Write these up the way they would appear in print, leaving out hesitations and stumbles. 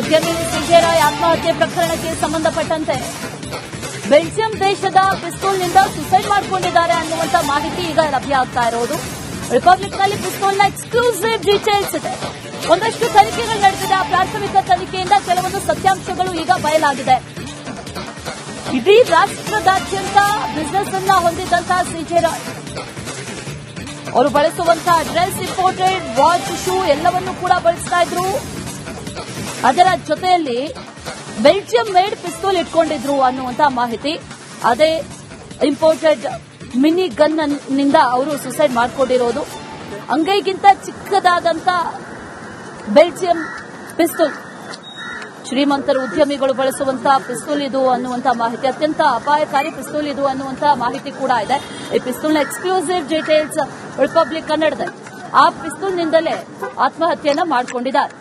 ಉದ್ಯಮಿ ಸಂಜಯ್ ರಾಯ್ ಆತ್ಮಹತ್ಯೆ ಪ್ರಕರಣಕ್ಕೆ ಸಂಬಂಧಪಟ್ಟಂತೆ ಬೆಲ್ಜಿಯಂ ದೇಶದ ಪಿಸ್ತೂಲ್ನಿಂದ ಸುಸೈಡ್ ಮಾಡಿಕೊಂಡಿದ್ದಾರೆ ಅನ್ನುವಂತ ಮಾಹಿತಿ ಈಗ ಲಭ್ಯ ಆಗ್ತಾ ಇರೋದು. ರಿಪಬ್ಲಿಕ್ನಲ್ಲಿ ಪಿಸ್ತೂಲ್ನ ಎಕ್ಸ್ಕ್ಲೂಸಿವ್ ಡೀಟೇಲ್ಸ್ ಇದೆ. ಒಂದಷ್ಟು ತನಿಖೆಗಳು ನಡೆದಿದೆ. ಆ ಪ್ರಾಥಮಿಕ ತನಿಖೆಯಿಂದ ಕೆಲವೊಂದು ಸತ್ಯಾಂಶಗಳು ಈಗ ಬಯಲಾಗಿದೆ. ಇಡೀ ರಾಷ್ಟ್ರದಾದ್ಯಂತ ಬಿಸಿನೆಸ್ ಅನ್ನ ಹೊಂದಿದ್ದಂತಹ ಸಂಜಯ್ ರಾಯ್ ಅವರು ಬಳಸುವಂತಹ ಡ್ರೆಸ್, ಇಂಪೋರ್ಟೆಡ್ ವಾಚ್, ಶೂ ಎಲ್ಲವನ್ನೂ ಕೂಡ ಬಳಸ್ತಾ ಇದ್ರು. ಅದರ ಜೊತೆಯಲ್ಲಿ ಬೆಲ್ಜಿಯಂ ಮೇಡ್ ಪಿಸ್ತೂಲ್ ಇಟ್ಕೊಂಡಿದ್ರು ಅನ್ನುವಂತಹ ಮಾಹಿತಿ. ಅದೇ ಇಂಪೋರ್ಟೆಡ್ ಮಿನಿ ಗನ್ ನಿಂದ ಅವರು ಸುಸೈಡ್ ಮಾಡಿಕೊಂಡಿರೋದು. ಅಂಗೈಗಿಂತ ಚಿಕ್ಕದಾದಂತ ಬೆಲ್ಜಿಯಂ ಪಿಸ್ತೂಲ್, ಶ್ರೀಮಂತರ ಉದ್ಯಮಿಗಳು ಬಳಸುವಂತಹ ಪಿಸ್ತೂಲ್ ಇದು ಅನ್ನುವಂತಹ ಮಾಹಿತಿ. ಅತ್ಯಂತ ಅಪಾಯಕಾರಿ ಪಿಸ್ತೂಲ್ ಇದು ಅನ್ನುವಂತಹ ಮಾಹಿತಿ ಕೂಡ ಇದೆ. ಈ ಪಿಸ್ತೂಲ್ನ ಎಕ್ಸ್ಕ್ಲೂಸಿವ್ ಡೀಟೇಲ್ಸ್ ರಿಪಬ್ಲಿಕ್ ಕನ್ನಡದಲ್ಲಿ. ಆ ಪಿಸ್ತೂಲ್ನಿಂದಲೇ ಆತ್ಮಹತ್ಯೆಯನ್ನ ಮಾಡಿಕೊಂಡಿದ್ದಾರೆ.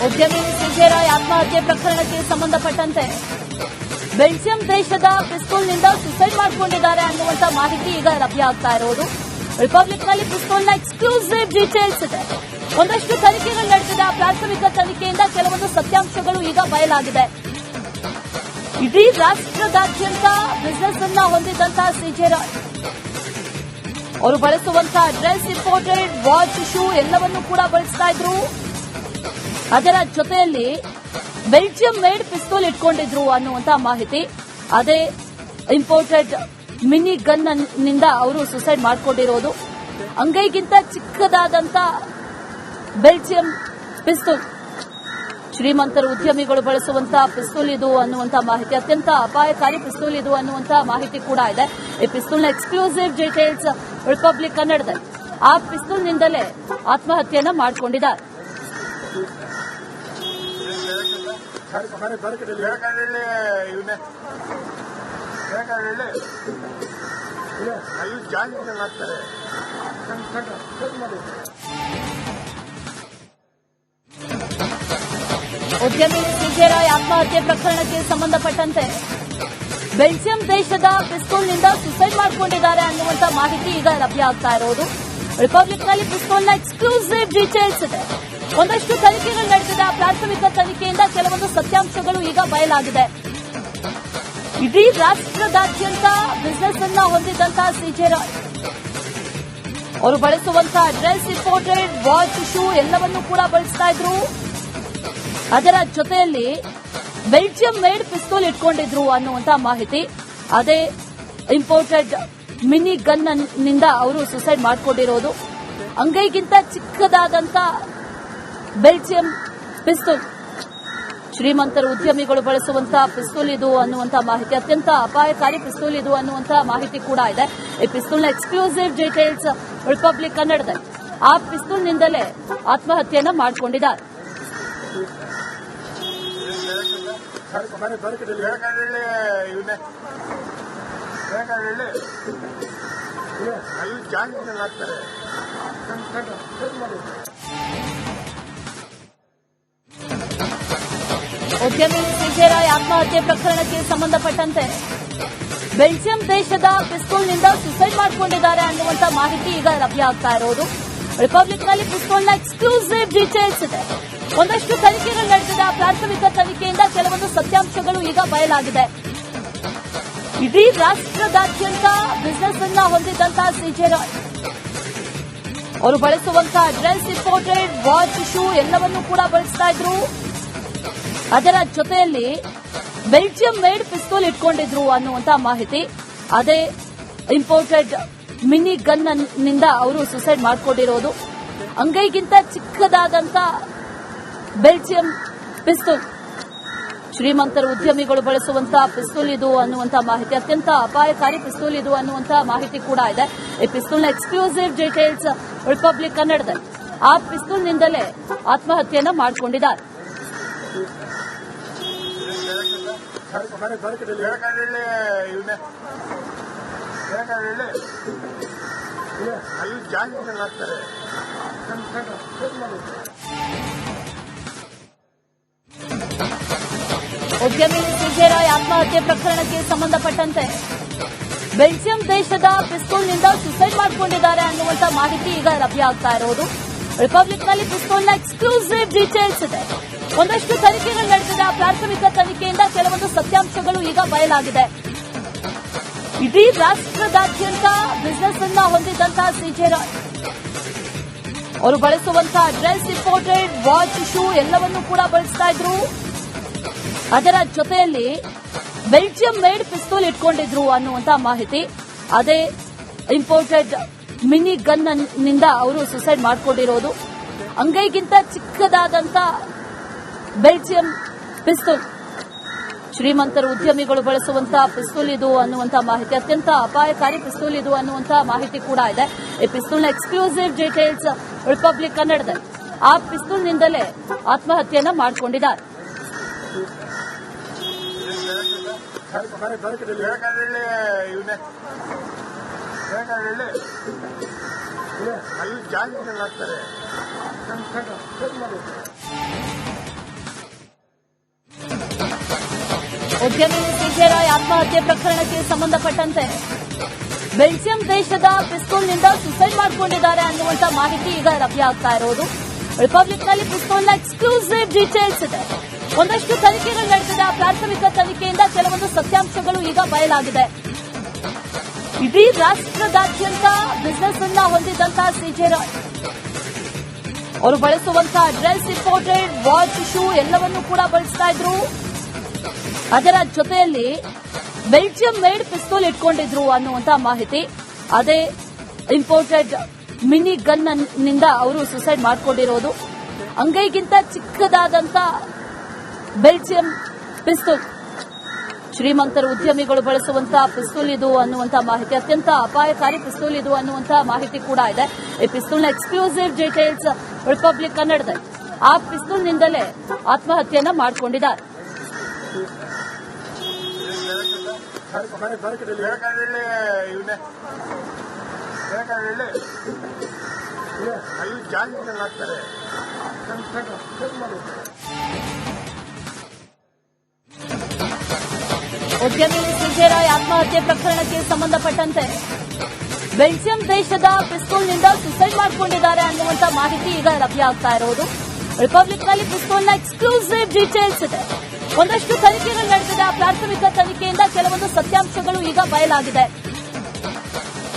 ಉದ್ಯಮಿ ಸಂಜಯ್ ರಾಯ್ ಆತ್ಮಹತ್ಯೆ ಪ್ರಕರಣಕ್ಕೆ ಸಂಬಂಧಪಟ್ಟಂತೆ ಬೆಲ್ಜಿಯಂ ದೇಶದ ಪಿಸ್ತೂಲ್ನಿಂದ ಸುಸೈಡ್ ಮಾಡಿಕೊಂಡಿದ್ದಾರೆ ಅನ್ನುವಂತ ಮಾಹಿತಿ ಈಗ ಲಭ್ಯ ಆಗ್ತಾ ಇರೋದು. ರಿಪಬ್ಲಿಕ್ನಲ್ಲಿ ಪಿಸ್ತೂಲ್ನ ಎಕ್ಸ್ಕ್ಲೂಸಿವ್ ಡೀಟೇಲ್ಸ್ ಇದೆ. ಒಂದಷ್ಟು ತನಿಖೆಗಳು ನಡೆದಿದೆ. ಆ ಪ್ರಾಥಮಿಕ ತನಿಖೆಯಿಂದ ಕೆಲವೊಂದು ಸತ್ಯಾಂಶಗಳು ಈಗ ಬಯಲಾಗಿದೆ. ಇಡೀ ರಾಷ್ಟ್ರದಾದ್ಯಂತ ಬಿಸಿನೆಸ್ ಅನ್ನ ಹೊಂದಿದ್ದಂತಹ ಸಂಜಯ್ ರಾಯ್ ಅವರು ಬಳಸುವಂತಹ ಡ್ರೆಸ್, ಇಂಪೋರ್ಟೆಡ್ ವಾಚ್, ಶೂ ಎಲ್ಲವನ್ನೂ ಕೂಡ ಬಳಸ್ತಾ ಇದ್ರು. ಅದರ ಜೊತೆಯಲ್ಲಿ ಬೆಲ್ಜಿಯಂ ಮೇಡ್ ಪಿಸ್ತೂಲ್ ಇಟ್ಕೊಂಡಿದ್ರು ಅನ್ನುವಂತಹ ಮಾಹಿತಿ. ಅದೇ ಇಂಪೋರ್ಟೆಡ್ ಮಿನಿ ಗನ್ ನಿಂದ ಅವರು ಸುಸೈಡ್ ಮಾಡಿಕೊಂಡಿರೋದು. ಅಂಗೈಗಿಂತ ಚಿಕ್ಕದಾದಂತ ಬೆಲ್ಜಿಯಂ ಪಿಸ್ತೂಲ್, ಶ್ರೀಮಂತರ ಉದ್ಯಮಿಗಳು ಬಳಸುವಂತಹ ಪಿಸ್ತೂಲ್ ಇದು ಅನ್ನುವಂತಹ ಮಾಹಿತಿ. ಅತ್ಯಂತ ಅಪಾಯಕಾರಿ ಪಿಸ್ತೂಲ್ ಇದು ಅನ್ನುವಂತಹ ಮಾಹಿತಿ ಕೂಡ ಇದೆ. ಈ ಪಿಸ್ತೂಲ್ನ ಎಕ್ಸ್ಕ್ಲೂಸಿವ್ ಡೀಟೇಲ್ಸ್ ರಿಪಬ್ಲಿಕ್ ಕನ್ನಡದಲ್ಲಿ. ಆ ಪಿಸ್ತೂಲ್ನಿಂದಲೇ ಆತ್ಮಹತ್ಯೆಯನ್ನ ಮಾಡಿಕೊಂಡಿದ್ದಾರೆ. ಉದ್ಯಮಿ ಸಂಜಯ್ ರಾಯ್ ಆತ್ಮಹತ್ಯೆ ಪ್ರಕರಣಕ್ಕೆ ಸಂಬಂಧಪಟ್ಟಂತೆ ಬೆಲ್ಜಿಯಂ ದೇಶದ ಪಿಸ್ತೂಲ್ನಿಂದ ಸುಸೈಡ್ ಮಾಡಿಕೊಂಡಿದ್ದಾರೆ ಅನ್ನುವಂತ ಮಾಹಿತಿ ಈಗ ಲಭ್ಯ ಆಗ್ತಾ ಇರೋದು. ರಿಪಬ್ಲಿಕ್ನಲ್ಲಿ ಪಿಸ್ತೂಲ್ನ ಎಕ್ಸ್ಕ್ಲೂಸಿವ್ ಡೀಟೇಲ್ಸ್ ಇದೆ. ಒಂದಷ್ಟು ತನಿಖೆಗಳು ನಡೆದಿದೆ. ಆ ಪ್ರಾಥಮಿಕ ತನಿಖೆಯಿಂದ ಕೆಲವೊಂದು ಸತ್ಯಾಂಶಗಳು ಈಗ ಬಯಲಾಗಿದೆ. ಇಡೀ ರಾಷ್ಟ್ರದಾದ್ಯಂತ ಬಿಸಿನೆಸ್ ಅನ್ನ ಹೊಂದಿದ್ದಂತಹ ಸಂಜಯ್ ರಾಯ್ ಅವರು ಬಳಸುವಂತಹ ಡ್ರೆಸ್, ಇಂಪೋರ್ಟೆಡ್ ವಾಚ್, ಶೂ ಎಲ್ಲವನ್ನೂ ಕೂಡ ಬಳಸ್ತಾ ಇದ್ರು. ಅದರ ಜೊತೆಯಲ್ಲಿ ಬೆಲ್ಜಿಯಂ ಮೇಡ್ ಪಿಸ್ತೂಲ್ ಇಟ್ಕೊಂಡಿದ್ರು ಅನ್ನುವಂತಹ ಮಾಹಿತಿ. ಅದೇ ಇಂಪೋರ್ಟೆಡ್ ಮಿನಿ ಗನ್ ನಿಂದ ಅವರು ಸುಸೈಡ್ ಮಾಡಿಕೊಂಡಿರೋದು. ಅಂಗೈಗಿಂತ ಚಿಕ್ಕದಾದಂತ ಬೆಲ್ಜಿಯಂ ಪಿಸ್ತೂಲ್, ಶ್ರೀಮಂತರ ಉದ್ಯಮಿಗಳು ಬಳಸುವಂತಹ ಪಿಸ್ತೂಲ್ ಇದು ಅನ್ನುವಂತಹ ಮಾಹಿತಿ. ಅತ್ಯಂತ ಅಪಾಯಕಾರಿ ಪಿಸ್ತೂಲ್ ಇದು ಅನ್ನುವಂತಹ ಮಾಹಿತಿ ಕೂಡ ಇದೆ. ಈ ಪಿಸ್ತೂಲ್ನ ಎಕ್ಸ್ಕ್ಲೂಸಿವ್ ಡೀಟೇಲ್ಸ್ ರಿಪಬ್ಲಿಕ್ ಕನ್ನಡದಲ್ಲಿ. ಆ ಪಿಸ್ತೂಲ್ನಿಂದಲೇ ಆತ್ಮಹತ್ಯೆಯನ್ನ ಮಾಡಿಕೊಂಡಿದ್ದಾರೆ. ಉದ್ಯಮಿ ಸಂಜಯ್ ರಾಯ್ ಆತ್ಮಹತ್ಯೆ ಪ್ರಕರಣಕ್ಕೆ ಸಂಬಂಧಪಟ್ಟಂತೆ ಬೆಲ್ಜಿಯಂ ದೇಶದ ಪಿಸ್ತೂಲ್ನಿಂದ ಸುಸೈಡ್ ಮಾಡಿಕೊಂಡಿದ್ದಾರೆ ಅನ್ನುವಂತ ಮಾಹಿತಿ ಈಗ ಲಭ್ಯ ಆಗ್ತಾ ಇರೋದು. ರಿಪಬ್ಲಿಕ್ನಲ್ಲಿ ಪಿಸ್ತೂಲ್ನ ಎಕ್ಸ್ಕ್ಲೂಸಿವ್ ಡೀಟೇಲ್ಸ್ ಇದೆ. ಒಂದಷ್ಟು ತನಿಖೆಗಳು ನಡೆದಿದೆ. ಆ ಪ್ರಾಥಮಿಕ ತನಿಖೆಯಿಂದ ಕೆಲವೊಂದು ಸತ್ಯಾಂಶಗಳು ಈಗ ಬಯಲಾಗಿದೆ. ಇಡೀ ರಾಷ್ಟ್ರದಾದ್ಯಂತ ಬಿಸಿನೆಸ್ ಅನ್ನ ಹೊಂದಿದ್ದಂತಹ ಸಂಜಯ್ ರಾಯ್ ಅವರು ಬಳಸುವಂತಹ ಡ್ರೆಸ್, ಇಂಪೋರ್ಟೆಡ್ ವಾಚ್, ಶೂ ಎಲ್ಲವನ್ನೂ ಕೂಡ ಬಳಸ್ತಾ ಇದ್ರು. ಅದರ ಜೊತೆಯಲ್ಲಿ ಬೆಲ್ಜಿಯಂ ಮೇಡ್ ಪಿಸ್ತೂಲ್ ಇಟ್ಕೊಂಡಿದ್ರು ಅನ್ನುವಂತಹ ಮಾಹಿತಿ. ಅದೇ ಇಂಪೋರ್ಟೆಡ್ ಮಿನಿ ಗನ್ ನಿಂದ ಅವರು ಸುಸೈಡ್ ಮಾಡಿಕೊಂಡಿರೋದು. ಅಂಗೈಗಿಂತ ಚಿಕ್ಕದಾದಂತ ಬೆಲ್ಜಿಯಂ ಪಿಸ್ತೂಲ್, ಶ್ರೀಮಂತರ ಉದ್ಯಮಿಗಳು ಬಳಸುವಂತಹ ಪಿಸ್ತೂಲ್ ಇದು ಅನ್ನುವಂತಹ ಮಾಹಿತಿ. ಅತ್ಯಂತ ಅಪಾಯಕಾರಿ ಪಿಸ್ತೂಲ್ ಇದು ಅನ್ನುವಂತಹ ಮಾಹಿತಿ ಕೂಡ ಇದೆ. ಈ ಪಿಸ್ತೂಲ್ನ ಎಕ್ಸ್ಕ್ಲೂಸಿವ್ ಡೀಟೇಲ್ಸ್ ರಿಪಬ್ಲಿಕ್ ಕನ್ನಡದಲ್ಲಿ. ಆ ಪಿಸ್ತೂಲ್ನಿಂದಲೇ ಆತ್ಮಹತ್ಯೆಯನ್ನ ಮಾಡಿಕೊಂಡಿದ್ದಾರೆ. ಉದ್ಯಮಿ ಸಂಜಯ್ ರಾಯ್ ಆತ್ಮಹತ್ಯೆ ಪ್ರಕರಣಕ್ಕೆ ಸಂಬಂಧಪಟ್ಟಂತೆ ಬೆಲ್ಜಿಯಂ ದೇಶದ ಪಿಸ್ತೂಲ್ನಿಂದ ಸುಸೈಡ್ ಮಾಡಿಕೊಂಡಿದ್ದಾರೆ ಅನ್ನುವಂತ ಮಾಹಿತಿ ಈಗ ಲಭ್ಯ ಆಗ್ತಾ ಇರೋದು. ರಿಪಬ್ಲಿಕ್ನಲ್ಲಿ ಪಿಸ್ತೂಲ್ನ ಎಕ್ಸ್ಕ್ಲೂಸಿವ್ ಡೀಟೇಲ್ಸ್ ಇದೆ. ಒಂದಷ್ಟು ತನಿಖೆಗಳು ನಡೆದಿದೆ. ಆ ಪ್ರಾಥಮಿಕ ತನಿಖೆಯಿಂದ ಕೆಲವೊಂದು ಸತ್ಯಾಂಶಗಳು ಈಗ ಬಯಲಾಗಿದೆ. ಇಡೀ ರಾಷ್ಟ್ರದಾದ್ಯಂತ ಬಿಸಿನೆಸ್ ಅನ್ನ ಹೊಂದಿದ್ದಂತಹ ಸಂಜಯ್ ರಾಯ್ ಅವರು ಬಳಸುವಂತಹ ಡ್ರೆಸ್ ಇಂಪೋರ್ಟೆಡ್, ವಾಚ್, ಶೂ ಎಲ್ಲವನ್ನೂ ಕೂಡ ಬಳಸ್ತಾ ಇದ್ರು. ಅದರ ಜೊತೆಯಲ್ಲಿ ಬೆಲ್ಜಿಯಂ ಮೇಡ್ ಪಿಸ್ತೂಲ್ ಇಟ್ಕೊಂಡಿದ್ರು ಅನ್ನುವಂತ ಮಾಹಿತಿ. ಅದೇ ಇಂಪೋರ್ಟೆಡ್ ಮಿನಿ ಗನ್ ನಿಂದ ಅವರು ಸುಸೈಡ್ ಮಾಡಿಕೊಂಡಿರೋದು. ಅಂಗೈಗಿಂತ ಚಿಕ್ಕದಾದಂತ ಬೆಲ್ಜಿಯಂ ಪಿಸ್ತೂಲ್, ಶ್ರೀಮಂತರ ಉದ್ಯಮಿಗಳು ಬಳಸುವಂತಹ ಪಿಸ್ತೂಲ್ ಇದು ಅನ್ನುವಂತ ಮಾಹಿತಿ. ಅತ್ಯಂತ ಅಪಾಯಕಾರಿ ಪಿಸ್ತೂಲ್ ಇದು ಅನ್ನುವಂತ ಮಾಹಿತಿ ಕೂಡ ಇದೆ. ಈ ಪಿಸ್ತೂಲ್ನ ಎಕ್ಸ್ಕ್ಲೂಸಿವ್ ಡೀಟೇಲ್ಸ್ ರಿಪಬ್ಲಿಕ್ ಕನ್ನಡದಲ್ಲಿ. ಆ ಪಿಸ್ತೂಲ್ನಿಂದಲೇ ಆತ್ಮಹತ್ಯೆಯನ್ನ ಮಾಡಿಕೊಂಡಿದ್ದಾರೆ. ಉದ್ಯಮಿ ಸಂಜಯ್ ರಾಯ್ ಆತ್ಮಹತ್ಯೆ ಪ್ರಕರಣಕ್ಕೆ ಸಂಬಂಧಪಟ್ಟಂತೆ ಬೆಲ್ಜಿಯಂ ದೇಶದ ಪಿಸ್ತೂಲ್ನಿಂದ ಸುಸೈಡ್ ಮಾಡಿಕೊಂಡಿದ್ದಾರೆ ಅನ್ನುವಂತ ಮಾಹಿತಿ ಈಗ ಲಭ್ಯ ಆಗ್ತಾ ಇರೋದು. ರಿಪಬ್ಲಿಕ್ನಲ್ಲಿ ಪಿಸ್ತೂಲ್ನ ಎಕ್ಸ್ಕ್ಲೂಸಿವ್ ಡೀಟೇಲ್ಸ್ ಇದೆ. ಒಂದಷ್ಟು ತನಿಖೆಗಳು ನಡೆದಿದೆ. ಆ ಪ್ರಾಥಮಿಕ ತನಿಖೆಯಿಂದ ಕೆಲವೊಂದು ಸತ್ಯಾಂಶಗಳು ಈಗ ಬಯಲಾಗಿದೆ. ಇಡೀ ರಾಷ್ಟ್ರದಾದ್ಯಂತ ಬಿಸಿನೆಸ್ ಅನ್ನ ಹೊಂದಿದ್ದಂತಹ ಸಂಜಯ್ ರಾಯ್ ಅವರು ಬಳಸುವಂತಹ ಡ್ರೆಸ್ ಇಂಪೋರ್ಟೆಡ್, ವಾಚ್, ಶೂ ಎಲ್ಲವನ್ನೂ ಕೂಡ ಬಳಸ್ತಾ ಇದ್ರು. ಅದರ ಜೊತೆಯಲ್ಲಿ ಬೆಲ್ಜಿಯಂ ಮೇಡ್ ಪಿಸ್ತೂಲ್ ಇಟ್ಕೊಂಡಿದ್ರು ಅನ್ನುವಂತ ಮಾಹಿತಿ. ಅದೇ ಇಂಪೋರ್ಟೆಡ್ ಮಿನಿ ಗನ್ ನಿಂದ ಅವರು ಸುಸೈಡ್ ಮಾಡಿಕೊಂಡಿರೋದು. ಅಂಗೈಗಿಂತ ಚಿಕ್ಕದಾದಂತ ಬೆಲ್ಜಿಯಂ ಪಿಸ್ತೂಲ್, ಶ್ರೀಮಂತರ ಉದ್ಯಮಿಗಳು ಬಳಸುವಂತಹ ಪಿಸ್ತೂಲ್ ಇದು ಅನ್ನುವಂತ ಮಾಹಿತಿ. ಅತ್ಯಂತ ಅಪಾಯಕಾರಿ ಪಿಸ್ತೂಲ್ ಇದು ಅನ್ನುವಂತ ಮಾಹಿತಿ ಕೂಡ ಇದೆ. ಈ ಪಿಸ್ತೂಲ್ನ ಎಕ್ಸ್ಕ್ಲೂಸಿವ್ ಡೀಟೇಲ್ಸ್ ರಿಪಬ್ಲಿಕ್ ಕನ್ನಡದಲ್ಲಿ. ಆ ಪಿಸ್ತೂಲ್ನಿಂದಲೇ ಆತ್ಮಹತ್ಯೆಯನ್ನ ಮಾಡಿಕೊಂಡಿದ್ದಾರೆ. ಉದ್ಯಮಿ ಸಂಜಯ್ ರಾಯ್ ಆತ್ಮಹತ್ಯೆ ಪ್ರಕರಣಕ್ಕೆ ಸಂಬಂಧಪಟ್ಟಂತೆ ಬೆಲ್ಜಿಯಂ ದೇಶದ ಪಿಸ್ತೂಲ್ನಿಂದ ಸುಸೈಡ್ ಮಾಡಿಕೊಂಡಿದ್ದಾರೆ ಅನ್ನುವಂತ ಮಾಹಿತಿ ಈಗ ಲಭ್ಯ ಆಗ್ತಾ ಇರೋದು. ರಿಪಬ್ಲಿಕ್ನಲ್ಲಿ ಪಿಸ್ತೂಲ್ನ ಎಕ್ಸ್ಕ್ಲೂಸಿವ್ ಡೀಟೇಲ್ಸ್ ಇದೆ. ಒಂದಷ್ಟು ತನಿಖೆಗಳು ನಡೆದಿದೆ. ಆ ಪ್ರಾಥಮಿಕ ತನಿಖೆಯಿಂದ ಕೆಲವೊಂದು ಸತ್ಯಾಂಶಗಳು ಈಗ ಬಯಲಾಗಿದೆ.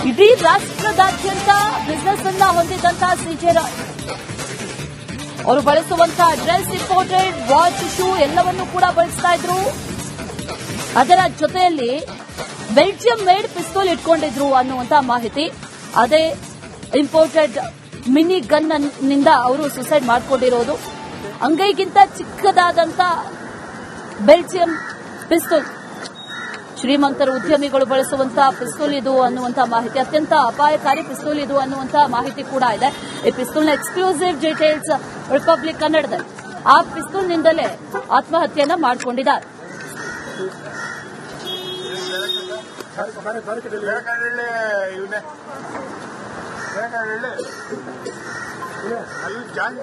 ಇಡೀ ರಾಷ್ಟ್ರದಾದ್ಯಂತ ಬಿಸಿನೆಸ್ ಅನ್ನ ಹೊಂದಿದ್ದಂತಹ ಸಂಜಯ್ ರಾಯ್ ಅವರು ಬಳಸುವಂತಹ ಡ್ರೆಸ್ ಇಂಪೋರ್ಟೆಡ್, ವಾಚ್, ಶೂ ಎಲ್ಲವನ್ನೂ ಕೂಡ ಬಳಸ್ತಾ ಇದ್ರು. ಅದರ ಜೊತೆಯಲ್ಲಿ ಬೆಲ್ಜಿಯಂ ಮೇಡ್ ಪಿಸ್ತೂಲ್ ಇಟ್ಕೊಂಡಿದ್ರು ಅನ್ನುವಂತ ಮಾಹಿತಿ. ಅದೇ ಇಂಪೋರ್ಟೆಡ್ ಮಿನಿ ಗನ್ ನಿಂದ ಅವರು ಸುಸೈಡ್ ಮಾಡಿಕೊಂಡಿರೋದು. ಅಂಗೈಗಿಂತ ಚಿಕ್ಕದಾದಂತ ಬೆಲ್ಜಿಯಂ ಪಿಸ್ತೂಲ್, ಶ್ರೀಮಂತರ ಉದ್ಯಮಿಗಳು ಬಳಸುವಂತಹ ಪಿಸ್ತೂಲ್ ಇದು ಅನ್ನುವಂತ ಮಾಹಿತಿ. ಅತ್ಯಂತ ಅಪಾಯಕಾರಿ ಪಿಸ್ತೂಲ್ ಇದು ಅನ್ನುವಂತ ಮಾಹಿತಿ ಕೂಡ ಇದೆ. ಈ ಪಿಸ್ತೂಲ್ನ ಎಕ್ಸ್ಕ್ಲೂಸಿವ್ ಡೀಟೇಲ್ಸ್ ರಿಪಬ್ಲಿಕ್ ಕನ್ನಡದಲ್ಲಿ. ಆ ಪಿಸ್ತೂಲ್ನಿಂದಲೇ ಆತ್ಮಹತ್ಯೆಯನ್ನ ಮಾಡಿಕೊಂಡಿದ್ದಾರೆ. ಅಲ್ಲಿ ಜಾಗ